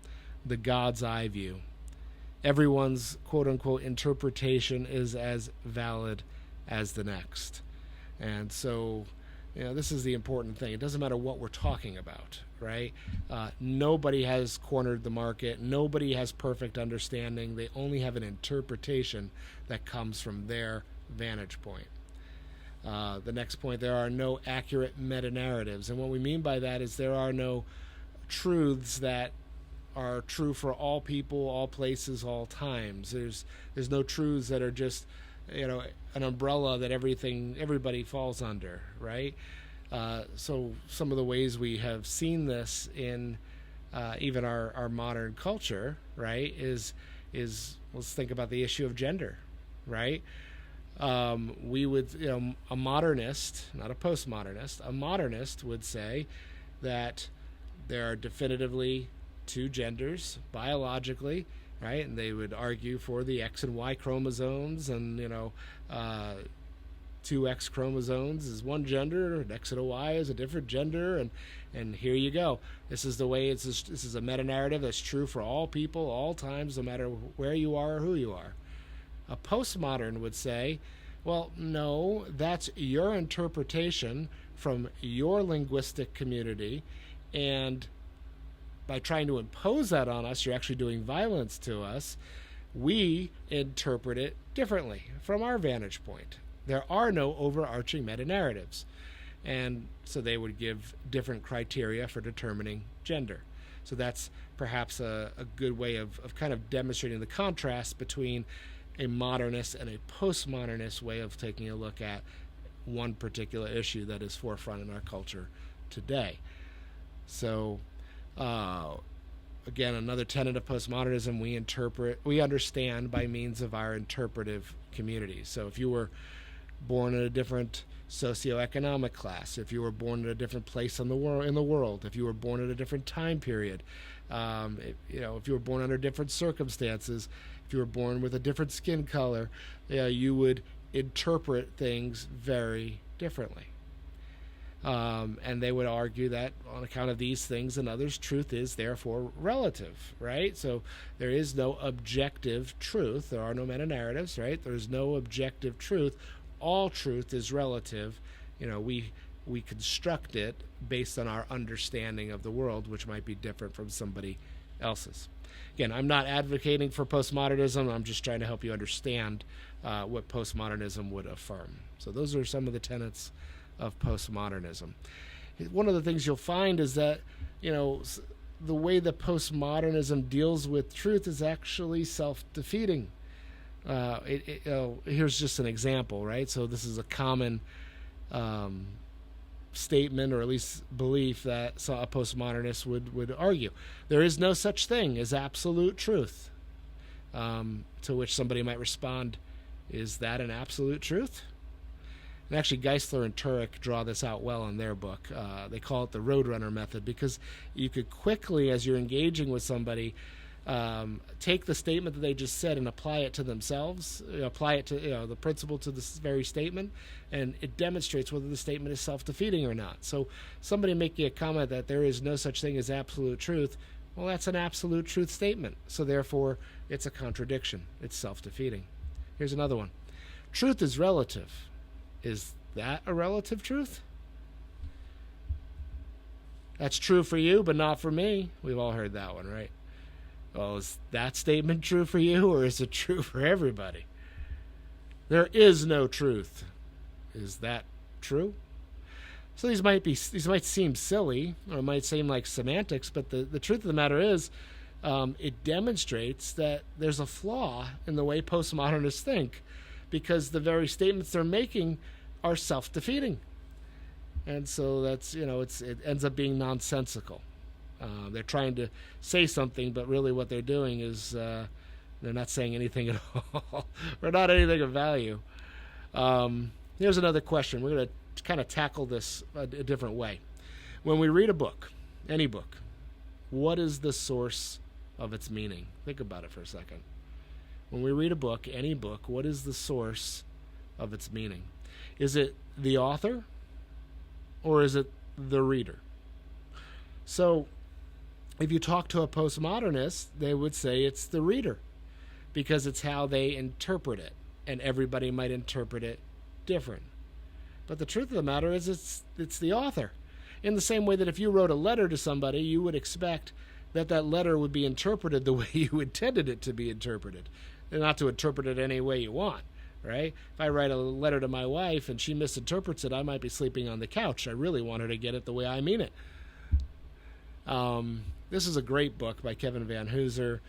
the God's eye view. Everyone's quote-unquote interpretation is as valid as the next. And so, this is the important thing. It doesn't matter what we're talking about, right? Nobody has cornered the market. Nobody has perfect understanding. They only have an interpretation that comes from their vantage point. The next point, there are no accurate meta-narratives. And what we mean by that is there are no truths that are true for all people, all places, all times. There's no truths that are just, an umbrella that everybody falls under, right? So some of the ways we have seen this in even our modern culture, right, is let's think about the issue of gender, right? We would, a modernist, not a postmodernist, a modernist would say that there are definitively 2 genders biologically, right? And they would argue for the X and Y chromosomes, and 2 X chromosomes is one gender, and X and a Y is a different gender, and here you go. This is the way this is a meta-narrative that's true for all people, all times, no matter where you are or who you are. A postmodern would say, well, no, that's your interpretation from your linguistic community, and by trying to impose that on us, you're actually doing violence to us. We interpret it differently from our vantage point. There are no overarching meta-narratives. And so they would give different criteria for determining gender. So that's perhaps a good way of kind of demonstrating the contrast between a modernist and a postmodernist way of taking a look at one particular issue that is forefront in our culture today. So again, another tenet of postmodernism, we understand by means of our interpretive community. So if you were born in a different socioeconomic class, if you were born in a different place in the world, if you were born at a different time period, if you were born under different circumstances, if you were born with a different skin color, you would interpret things very differently. And they would argue that on account of these things and others, truth is therefore relative, right? So there is no objective truth. There are no meta-narratives, right? There's no objective truth. All truth is relative. We construct it based on our understanding of the world, which might be different from somebody else's. Again, I'm not advocating for postmodernism. I'm just trying to help you understand what postmodernism would affirm. So those are some of the tenets of postmodernism. One of the things you'll find is that, the way that postmodernism deals with truth is actually self-defeating. Here's just an example, right? So this is a common statement, or at least belief, that a postmodernist would argue. There is no such thing as absolute truth. To which somebody might respond, is that an absolute truth? And actually, Geisler and Turek draw this out well in their book. They call it the Roadrunner method, because you could quickly, as you're engaging with somebody, take the statement that they just said and apply it to themselves, apply it to the principle to this very statement, and it demonstrates whether the statement is self-defeating or not. So somebody making a comment that there is no such thing as absolute truth, well, that's an absolute truth statement. So therefore, it's a contradiction. It's self-defeating. Here's another one. Truth is relative. Is that a relative truth? That's true for you, but not for me. We've all heard that one, right? Well, is that statement true for you, or is it true for everybody? There is no truth. Is that true? So these might seem silly, or it might seem like semantics, but the truth of the matter is, it demonstrates that there's a flaw in the way postmodernists think, because the very statements they're making are self-defeating. And so that's, it ends up being nonsensical. They're trying to say something, but really what they're doing is they're not saying anything at all, or not anything of value. Here's another question. We're going to kind of tackle this a different way. When we read a book, any book, what is the source of its meaning? Think about it for a second. When we read a book, any book, what is the source of its meaning? Is it the author, or is it the reader? So if you talk to a postmodernist, they would say it's the reader, because it's how they interpret it, and everybody might interpret it different. But the truth of the matter is it's the author. In the same way that if you wrote a letter to somebody, you would expect that letter would be interpreted the way you intended it to be interpreted, and not to interpret it any way you want, right? If I write a letter to my wife and she misinterprets it, I might be sleeping on the couch. I really want her to get it the way I mean it. This is a great book by Kevin Van Hooser.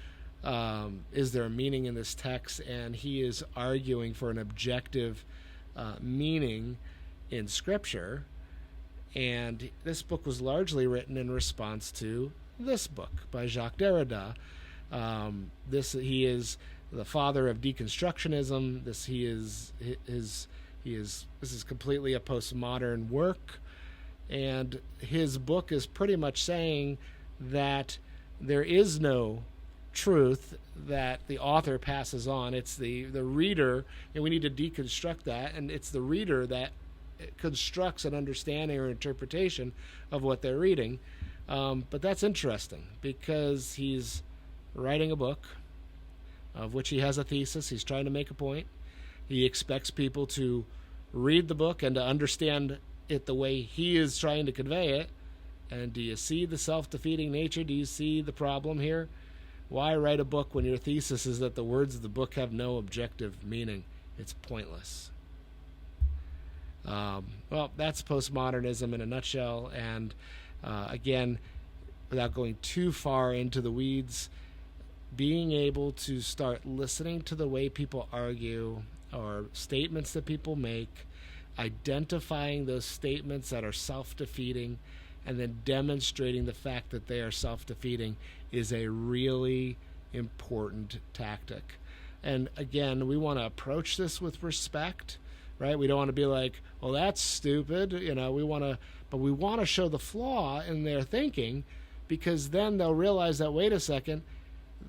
Is there a meaning in this text? And he is arguing for an objective meaning in Scripture. And this book was largely written in response to this book by Jacques Derrida. He is the father of deconstructionism. This is completely a postmodern work, and his book is pretty much saying that there is no truth that the author passes on. It's the reader, and we need to deconstruct that, and it's the reader that constructs an understanding or interpretation of what they're reading. But that's interesting, because he's writing a book of which he has a thesis. He's trying to make a point. He expects people to read the book and to understand it the way he is trying to convey it. And do you see the self-defeating nature? Do you see the problem here? Why write a book when your thesis is that the words of the book have no objective meaning? It's pointless. Well, that's postmodernism in a nutshell. And again, without going too far into the weeds, being able to start listening to the way people argue or statements that people make, identifying those statements that are self-defeating, and then demonstrating the fact that they are self-defeating is a really important tactic. And again, we want to approach this with respect, right? We don't want to be like, well, that's stupid. We want to show the flaw in their thinking, because then they'll realize that, wait a second,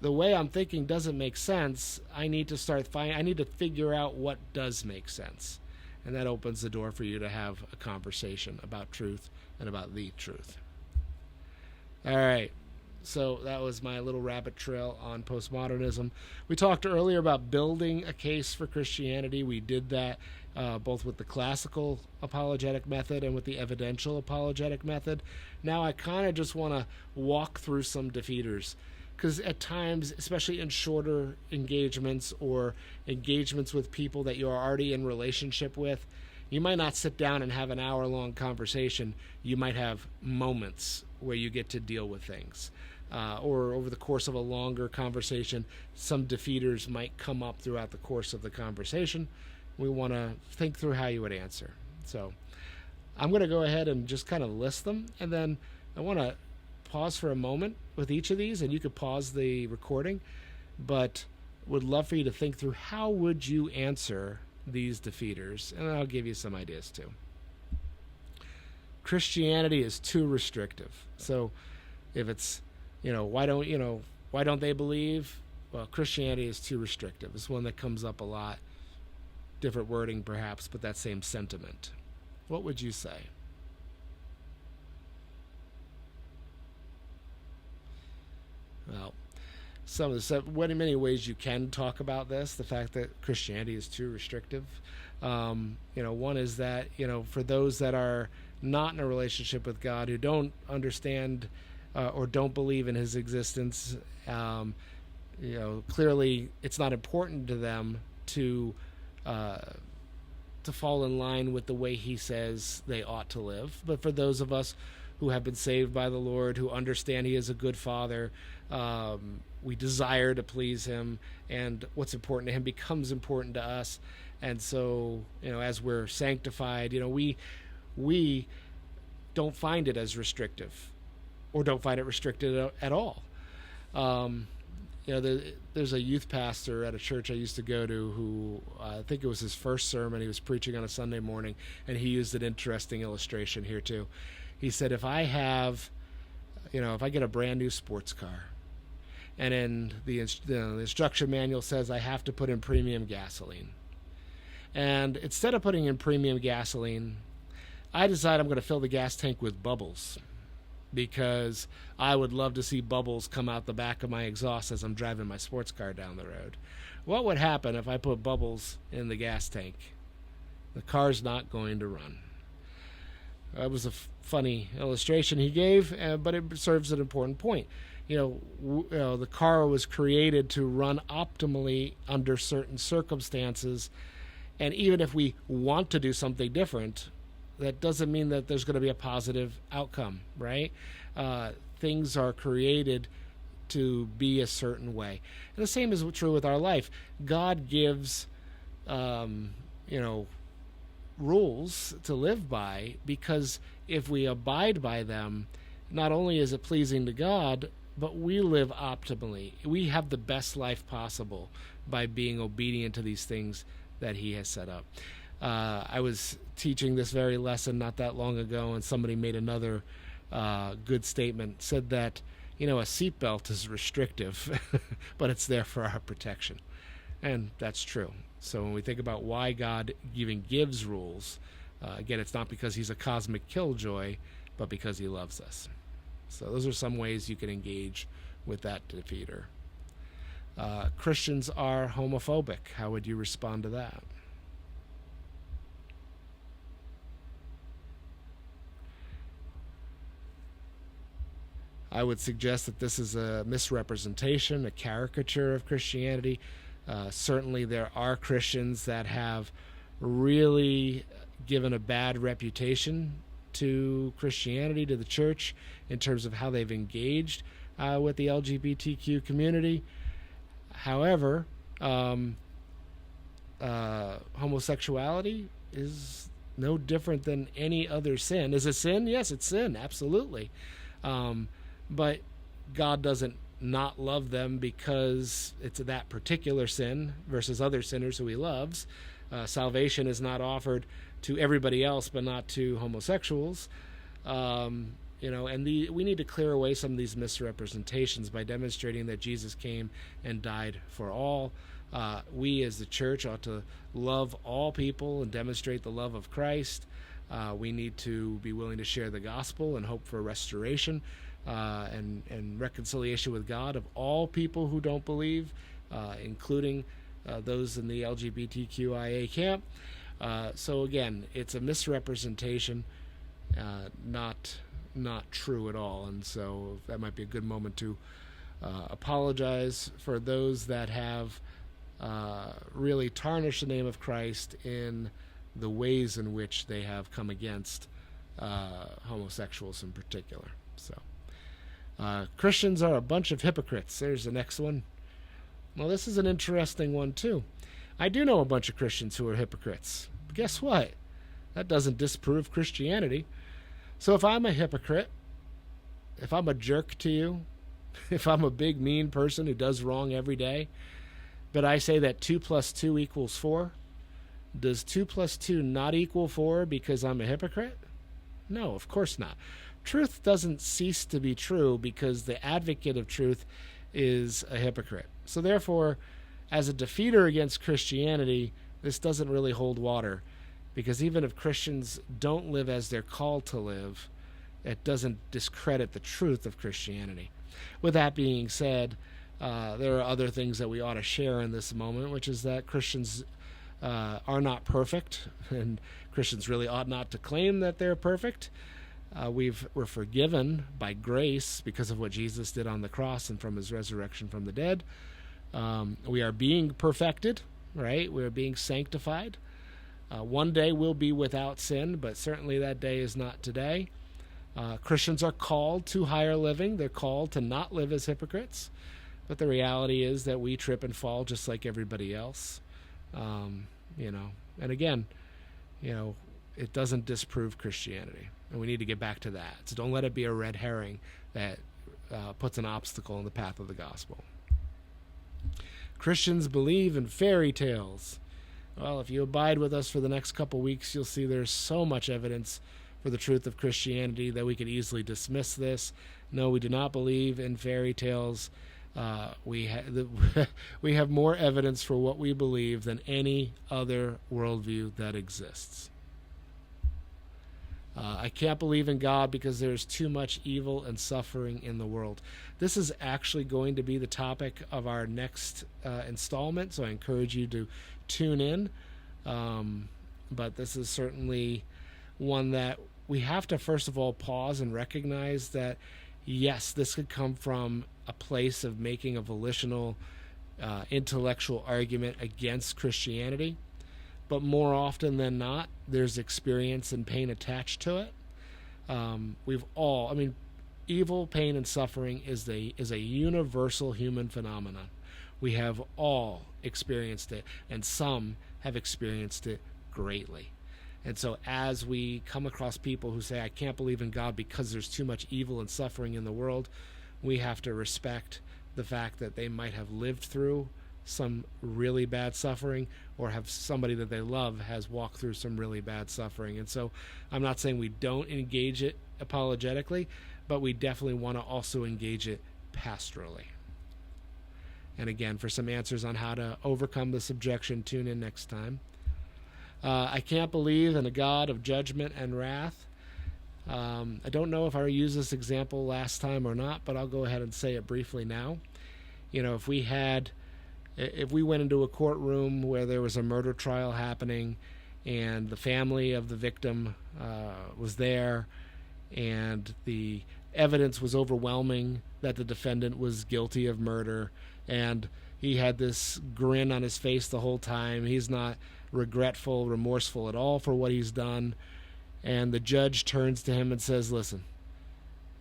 the way I'm thinking doesn't make sense. I need to figure out what does make sense. And that opens the door for you to have a conversation about truth and about the truth. All right. So that was my little rabbit trail on postmodernism. We talked earlier about building a case for Christianity. We did that both with the classical apologetic method and with the evidential apologetic method. Now I kind of just want to walk through some defeaters, because at times, especially in shorter engagements or engagements with people that you're already in relationship with, you might not sit down and have an hour-long conversation. You might have moments where you get to deal with things. Or over the course of a longer conversation, some defeaters might come up throughout the course of the conversation. We want to think through how you would answer. So I'm going to go ahead and just kind of list them, and then I want to pause for a moment with each of these, and you could pause the recording, but would love for you to think through how would you answer these defeaters, and I'll give you some ideas too. Christianity is too restrictive. So if it's, why don't they believe? Well, Christianity is too restrictive. It's one that comes up a lot. Different wording perhaps, but that same sentiment. What would you say? Well, many ways you can talk about this, the fact that Christianity is too restrictive. One is that, for those that are not in a relationship with God, who don't understand or don't believe in his existence, clearly it's not important to them to fall in line with the way he says they ought to live. But for those of us who have been saved by the Lord, who understand he is a good father, we desire to please him, and what's important to him becomes important to us. And so, as we're sanctified, we don't find it as restrictive, or don't find it restricted at all. There's a youth pastor at a church I used to go to who, I think it was his first sermon, he was preaching on a Sunday morning, and he used an interesting illustration here too. He said, if I get a brand new sports car, and in the instruction manual says I have to put in premium gasoline, and instead of putting in premium gasoline, I decide I'm going to fill the gas tank with bubbles, because I would love to see bubbles come out the back of my exhaust as I'm driving my sports car down the road. What would happen if I put bubbles in the gas tank? The car's not going to run. That was a funny illustration he gave, but it serves an important point. The car was created to run optimally under certain circumstances, and even if we want to do something different, that doesn't mean that there's going to be a positive outcome, right? Things are created to be a certain way. And the same is true with our life. God gives, rules to live by, because if we abide by them, not only is it pleasing to God, but we live optimally. We have the best life possible by being obedient to these things that he has set up. I was teaching this very lesson not that long ago, and somebody made another good statement, said that, a seatbelt is restrictive, but it's there for our protection. And that's true. So when we think about why God even gives rules, again, it's not because he's a cosmic killjoy, but because he loves us. So those are some ways you can engage with that defeater. Christians are homophobic. How would you respond to that? I would suggest that this is a misrepresentation, a caricature of Christianity. Certainly there are Christians that have really given a bad reputation to Christianity, to the church, in terms of how they've engaged with the LGBTQ community. However, homosexuality is no different than any other sin. Is it sin? Yes, it's sin, absolutely. But God doesn't not love them because it's that particular sin versus other sinners who he loves. Salvation is not offered to everybody else, but not to homosexuals. And we need to clear away some of these misrepresentations by demonstrating that Jesus came and died for all. We as the church ought to love all people and demonstrate the love of Christ. We need to be willing to share the gospel and hope for restoration and reconciliation with God of all people who don't believe, including those in the LGBTQIA camp. So again, it's a misrepresentation, not true at all. And so that might be a good moment to apologize for those that have really tarnished the name of Christ in the ways in which they have come against homosexuals in particular. So Christians are a bunch of hypocrites. There's the next one. Well, this is an interesting one too. I do know a bunch of Christians who are hypocrites. But guess what? That doesn't disprove Christianity. So if I'm a hypocrite, if I'm a jerk to you, if I'm a big mean person who does wrong every day, but I say that 2 + 2 = 4, does 2 + 2 not equal 4 because I'm a hypocrite? No, of course not. Truth doesn't cease to be true because the advocate of truth is a hypocrite. So therefore, as a defeater against Christianity, this doesn't really hold water, because even if Christians don't live as they're called to live, it doesn't discredit the truth of Christianity. With that being said, there are other things that we ought to share in this moment, which is that Christians are not perfect, and Christians really ought not to claim that they're perfect. We're forgiven by grace because of what Jesus did on the cross and from his resurrection from the dead. We are being perfected, right? We are being sanctified. One day we'll be without sin, but certainly that day is not today. Christians are called to higher living. They're called to not live as hypocrites. But the reality is that we trip and fall just like everybody else. And again, it doesn't disprove Christianity. And we need to get back to that. So don't let it be a red herring that puts an obstacle in the path of the gospel. Christians believe in fairy tales. Well, if you abide with us for the next couple weeks, you'll see there's so much evidence for the truth of Christianity that we could easily dismiss this. No, we do not believe in fairy tales. We have more evidence for what we believe than any other worldview that exists. I can't believe in God because there's too much evil and suffering in the world. This is actually going to be the topic of our next installment, so I encourage you to tune in. But this is certainly one that we have to first of all pause and recognize that, yes, this could come from a place of making a volitional, intellectual argument against Christianity. But more often than not, there's experience and pain attached to it. Evil, pain, and suffering is a universal human phenomenon. We have all experienced it, and some have experienced it greatly. And so as we come across people who say, I can't believe in God because there's too much evil and suffering in the world, we have to respect the fact that they might have lived through some really bad suffering, or have somebody that they love has walked through some really bad suffering. And so I'm not saying we don't engage it apologetically, but we definitely want to also engage it pastorally. And again, for some answers on how to overcome this objection, tune in next time. I can't believe in a God of judgment and wrath. I don't know if I used this example last time or not, but I'll go ahead and say it briefly now. If we went into a courtroom where there was a murder trial happening and the family of the victim was there and the evidence was overwhelming that the defendant was guilty of murder, and he had this grin on his face the whole time. He's not regretful, remorseful at all for what he's done. And the judge turns to him and says, listen,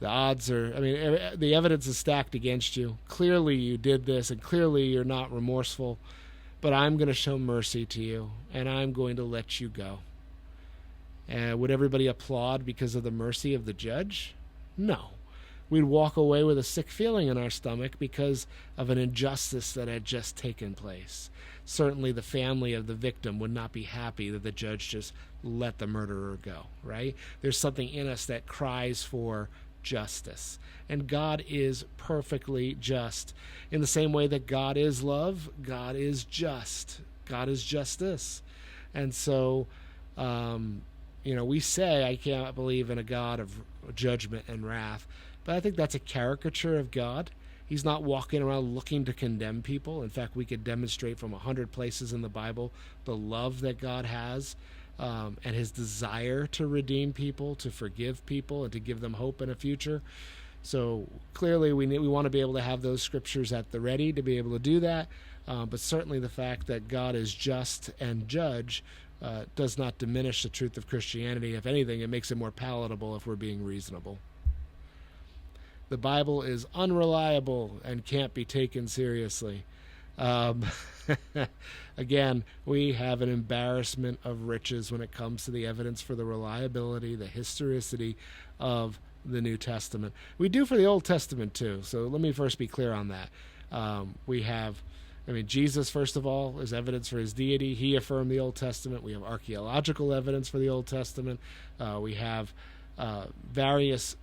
the evidence is stacked against you. Clearly you did this, and clearly you're not remorseful, but I'm going to show mercy to you, and I'm going to let you go. Would everybody applaud because of the mercy of the judge? No. we'd walk away with a sick feeling in our stomach because of an injustice that had just taken place. Certainly the family of the victim would not be happy that the judge just let the murderer go, right? There's something in us that cries for justice. And God is perfectly just. In the same way that God is love, God is just. God is justice. And so, we say, I can't believe in a God of judgment and wrath, but I think that's a caricature of God. He's not walking around looking to condemn people. In fact, we could demonstrate from 100 places in the Bible the love that God has, and his desire to redeem people, to forgive people, and to give them hope in a future. So clearly we want to be able to have those scriptures at the ready to be able to do that. But certainly the fact that God is just and judge does not diminish the truth of Christianity. If anything, it makes it more palatable if we're being reasonable. The Bible is unreliable and can't be taken seriously. Again, we have an embarrassment of riches when it comes to the evidence for the reliability, the historicity of the New Testament. We do for the Old Testament too, so let me first be clear on that. Jesus, first of all, is evidence for his deity. He affirmed the Old Testament. We have archaeological evidence for the Old Testament. We have various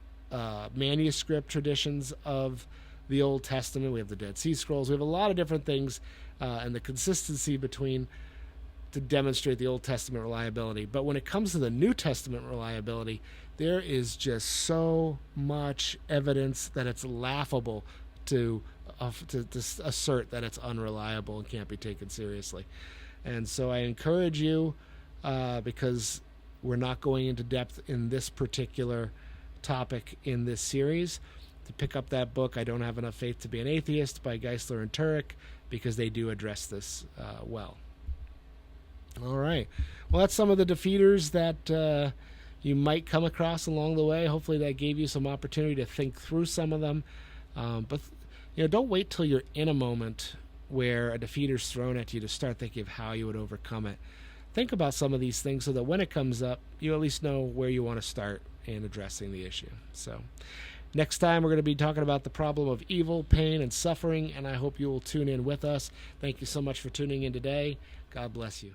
manuscript traditions of the Old Testament. We have the Dead Sea Scrolls. We have a lot of different things and the consistency between to demonstrate the Old Testament reliability. But when it comes to the New Testament reliability, there is just so much evidence that it's laughable to assert that it's unreliable and can't be taken seriously. And so I encourage you, because we're not going into depth in this particular topic in this series, to pick up that book, I Don't Have Enough Faith to Be an Atheist, by Geisler and Turek, because they do address this well. All right. Well, that's some of the defeaters that you might come across along the way. Hopefully that gave you some opportunity to think through some of them. But don't wait till you're in a moment where a defeater's thrown at you to start thinking of how you would overcome it. Think about some of these things so that when it comes up, you at least know where you want to start in addressing the issue. So next time, we're going to be talking about the problem of evil, pain, and suffering, and I hope you will tune in with us. Thank you so much for tuning in today. God bless you.